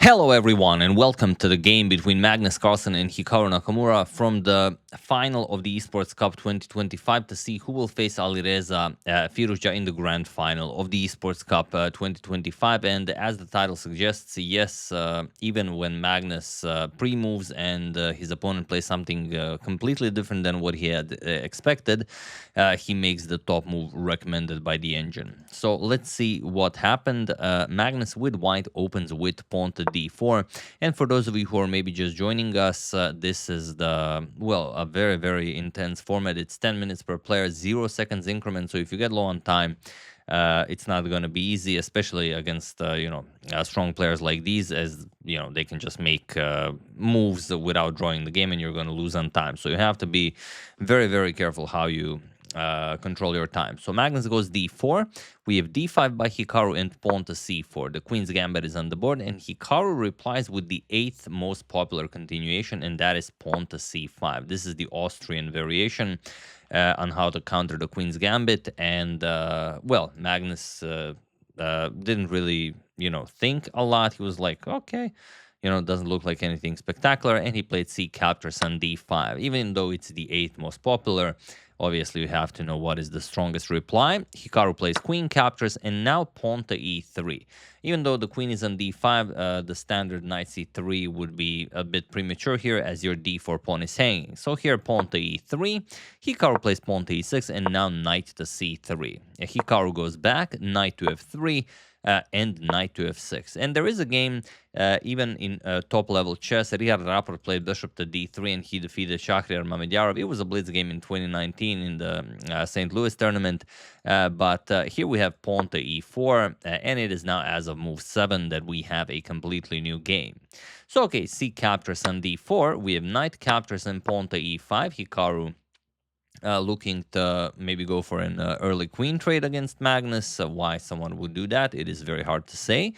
Hello everyone and welcome to the game between Magnus Carlsen and Hikaru Nakamura from the final of the Esports Cup 2025 to see who will face Alireza Firuza in the grand final of the Esports Cup 2025. And as the title suggests, yes, even when Magnus pre-moves and his opponent plays something completely different than what he had expected, he makes the top move recommended by the engine. So let's see what happened. Magnus with white opens with pawn to d4, and for those of you who are maybe just joining us, this is a very intense format. It's 10 minutes per player, 0 seconds increment, so if you get low on time, it's not going to be easy, especially against strong players like these, as they can just make moves without drawing the game, and you're going to lose on time. So you have to be very careful how you control your time. So Magnus goes d4. We have d5 by Hikaru and pawn to c4. The queen's gambit is on the board, and Hikaru replies with the 8th most popular continuation, and that is pawn to c5. This is the Austrian variation on how to counter the queen's gambit. And Magnus didn't really think a lot. He was like, okay, doesn't look like anything spectacular, and he played c captures on d5. Even though it's the 8th most popular, obviously you have to know what is the strongest reply. Hikaru plays queen captures, and now pawn to e3. Even though the queen is on d5, the standard knight c3 would be a bit premature here, as your d4 pawn is hanging. So here pawn to e3, Hikaru plays pawn to e6, and now knight to c3. Hikaru goes back, knight to f3, and knight to f6. And there is a game, even in top-level chess, Richard Rapport played bishop to d3, and he defeated Shahriar Mamedjarov. It was a blitz game in 2019 in the St. Louis tournament, but here we have pawn to e4, and it is now, as of move 7, that we have a completely new game. So, okay, c captures on d4, we have knight captures and pawn to e5, Hikaru looking to maybe go for an early queen trade against Magnus. Why someone would do that, it is very hard to say.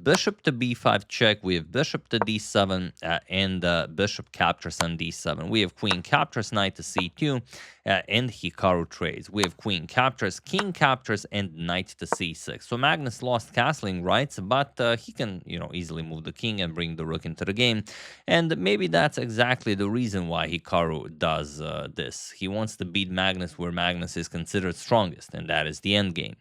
Bishop to b5 check. We have bishop to d7 and bishop captures on d7. We have queen captures, knight to c2, and Hikaru trades. We have queen captures, king captures, and knight to c6. So Magnus lost castling rights, but he can easily move the king and bring the rook into the game. And maybe that's exactly the reason why Hikaru does this. He wants to beat Magnus where Magnus is considered strongest, and that is the endgame.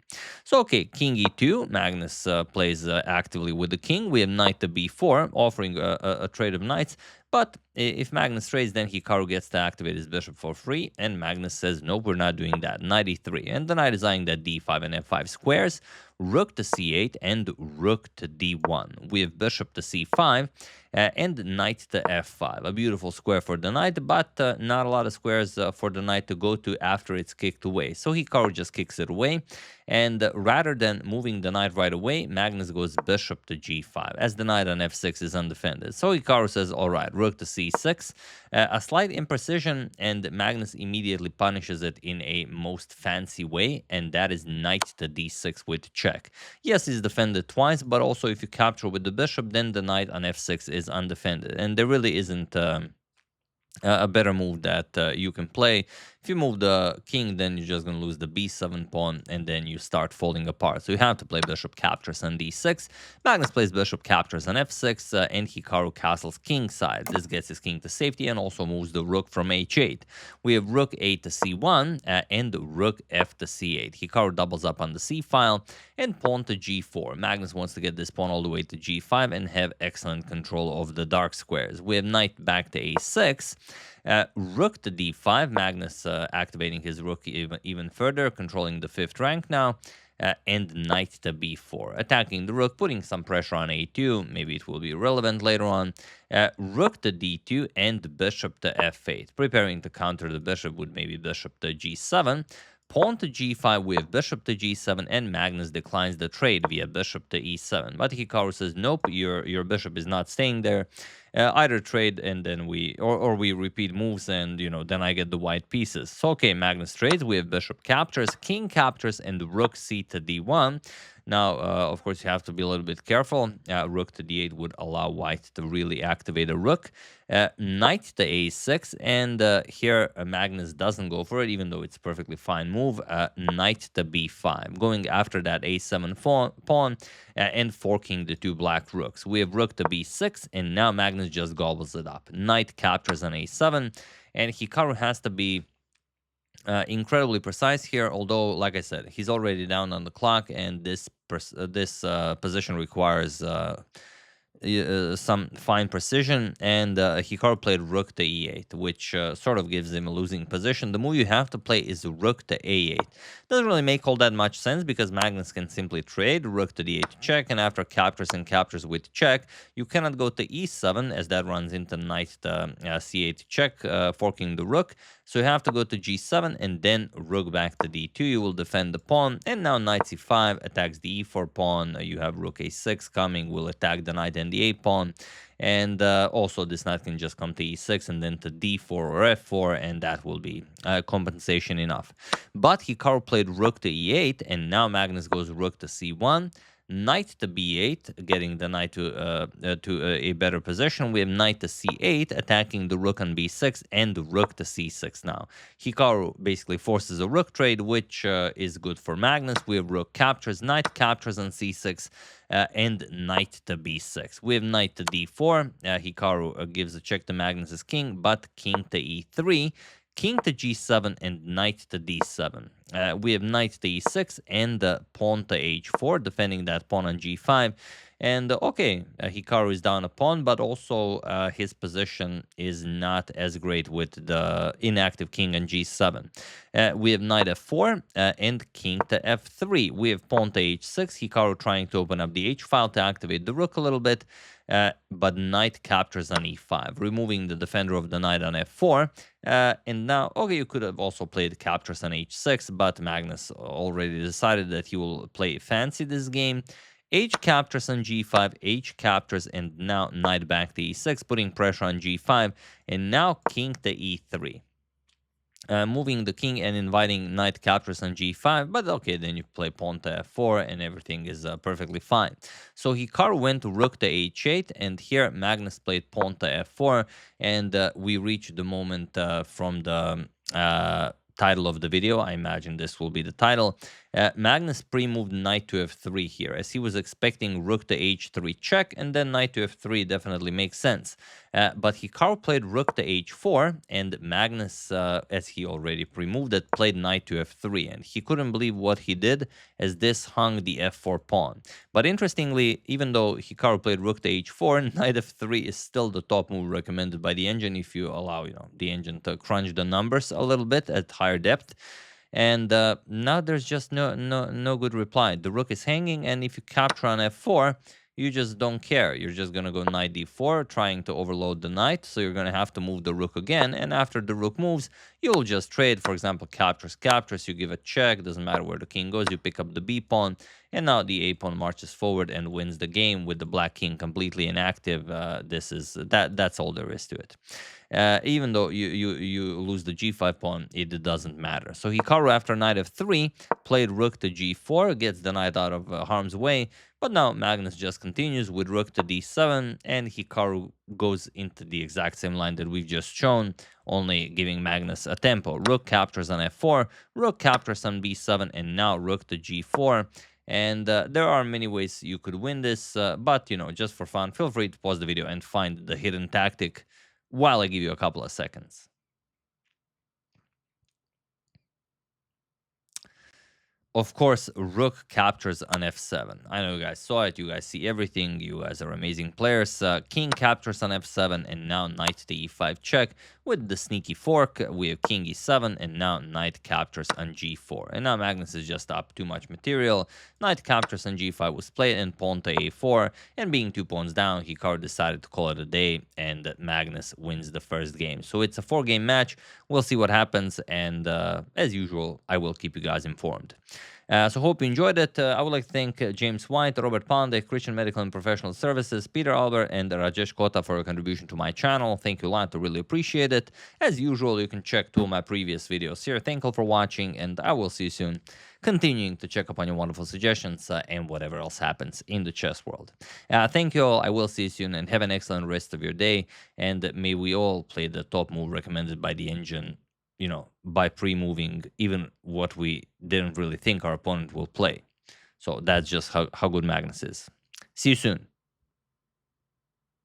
So okay, king e2. Magnus plays actively with the king. We have knight to b4, offering a trade of knights. But if Magnus trades, then Hikaru gets to activate his bishop for free, and Magnus says, nope, we're not doing that. Knight e3, and the knight is eyeing that d5 and f5 squares, rook to c8, and rook to d1. We have bishop to c5, and knight to f5. A beautiful square for the knight, but not a lot of squares for the knight to go to after it's kicked away. So Hikaru just kicks it away, and rather than moving the knight right away, Magnus goes bishop to g5, as the knight on f6 is undefended. So Hikaru says, all right, rook to c6, a slight imprecision, and Magnus immediately punishes it in a most fancy way, and that is knight to d6 with check. Yes, he's defended twice, but also if you capture with the bishop, then the knight on f6 is undefended, and there really isn't a better move that you can play. If you move the king, then you're just going to lose the b7 pawn, and then you start falling apart. So you have to play bishop captures on d6. Magnus plays bishop captures on f6, and Hikaru castles king side. This gets his king to safety and also moves the rook from h8. We have rook a to c1 and rook f to c8. Hikaru doubles up on the c file and pawn to g4. Magnus wants to get this pawn all the way to g5 and have excellent control of the dark squares. We have knight back to a6. Rook to d5, Magnus activating his rook even further, controlling the 5th rank now, and knight to b4, attacking the rook, putting some pressure on a2, maybe it will be relevant later on, rook to d2, and bishop to f8, preparing to counter the bishop with maybe bishop to g7, pawn to g5 with bishop to g7, and Magnus declines the trade via bishop to e7. But Hikaru says, nope, your bishop is not staying there, Either trade and then or we repeat moves, and then I get the white pieces. So okay, Magnus trades. We have bishop captures, king captures, and rook c to d1. Now, of course, you have to be a little bit careful. Rook to d8 would allow white to really activate a rook. Knight to a6, and here Magnus doesn't go for it, even though it's a perfectly fine move. Knight to b5, going after that a7 pawn and forking the two black rooks. We have rook to b6, and now Magnus just gobbles it up. Knight captures on a7, and Hikaru has to be incredibly precise here, although, like I said, he's already down on the clock, and this position requires some fine precision, and Hikaru played rook to e8, which sort of gives him a losing position. The move you have to play is rook to a8. Doesn't really make all that much sense, because Magnus can simply trade rook to d8 check, and after captures and captures with check, you cannot go to e7, as that runs into knight to c8 check, forking the rook. So you have to go to g7 and then rook back to d2. You will defend the pawn, and now knight c5 attacks the e4 pawn. You have rook a6 coming, will attack the knight and the a pawn. And also this knight can just come to e6 and then to d4 or f4, and that will be compensation enough. But Hikaru played rook to e8, and now Magnus goes rook to c1. Knight to b8, getting the knight to a better position. We have knight to c8, attacking the rook on b6, and the rook to c6 now. Hikaru basically forces a rook trade, which is good for Magnus. We have rook captures, knight captures on c6, and knight to b6. We have knight to d4. Hikaru gives a check to Magnus's king, but king to e3. King to g7 and knight to d7. We have knight to e6 and pawn to h4, defending that pawn on g5. And okay, Hikaru is down a pawn, but also his position is not as great with the inactive king on g7. We have knight f4 and king to f3. We have pawn to h6. Hikaru trying to open up the h file to activate the rook a little bit. But knight captures on e5, removing the defender of the knight on f4. And now, okay, you could have also played captures on h6, but Magnus already decided that he will play fancy this game. H captures on g5, H captures, and now knight back to e6, putting pressure on g5, and now king to e3. Moving the king and inviting knight captures on g5, but okay, then you play pawn to f4 and everything is perfectly fine. So Hikaru went to rook to h8, and here Magnus played pawn to f4, and we reach the moment from the title of the video. I imagine this will be the title. Magnus pre-moved knight to f3 here, as he was expecting rook to h3 check, and then knight to f3 definitely makes sense. But Hikaru played rook to h4, and Magnus, as he already pre-moved it, played knight to f3, and he couldn't believe what he did, as this hung the f4 pawn. But interestingly, even though Hikaru played rook to h4, knight f3 is still the top move recommended by the engine if you allow the engine to crunch the numbers a little bit at higher depth. And now there's just no good reply. The rook is hanging, and if you capture on f4, you just don't care. You're just going to go knight d4, trying to overload the knight, so you're going to have to move the rook again, and after the rook moves, you'll just trade. For example, captures, you give a check, doesn't matter where the king goes, you pick up the b pawn, and now the a pawn marches forward and wins the game with the black king completely inactive. That's all there is to it. Even though you lose the g5 pawn, it doesn't matter. So Hikaru, after knight f3, played rook to g4, gets the knight out of harm's way, but now Magnus just continues with rook to d7, and Hikaru goes into the exact same line that we've just shown, only giving Magnus a tempo. Rook captures on f4, rook captures on b7, and now rook to g4. And there are many ways you could win this, but, just for fun, feel free to pause the video and find the hidden tactic while I give you a couple of seconds. Of course, rook captures on f7. I know you guys saw it. You guys see everything. You guys are amazing players. King captures on f7, and now knight to e5 check with the sneaky fork. We have king e7, and now knight captures on g4. And now Magnus is just up too much material. Knight captures on g5 was played, and pawn to a4. And being 2 pawns down, Hikaru decided to call it a day, and Magnus wins the first game. So it's a 4-game match. We'll see what happens, and as usual, I will keep you guys informed. So hope you enjoyed it. I would like to thank James White, Robert Pandey, Christian Medical and Professional Services, Peter Albert, and Rajesh Kota for your contribution to my channel. Thank you a lot. I really appreciate it. As usual, you can check two of my previous videos here. Thank you for watching, and I will see you soon. Continuing to check up on your wonderful suggestions and whatever else happens in the chess world. Thank you all. I will see you soon, and have an excellent rest of your day. And may we all play the top move recommended by the engine, by pre-moving even what we didn't really think our opponent will play. So that's just how good Magnus is. See you soon.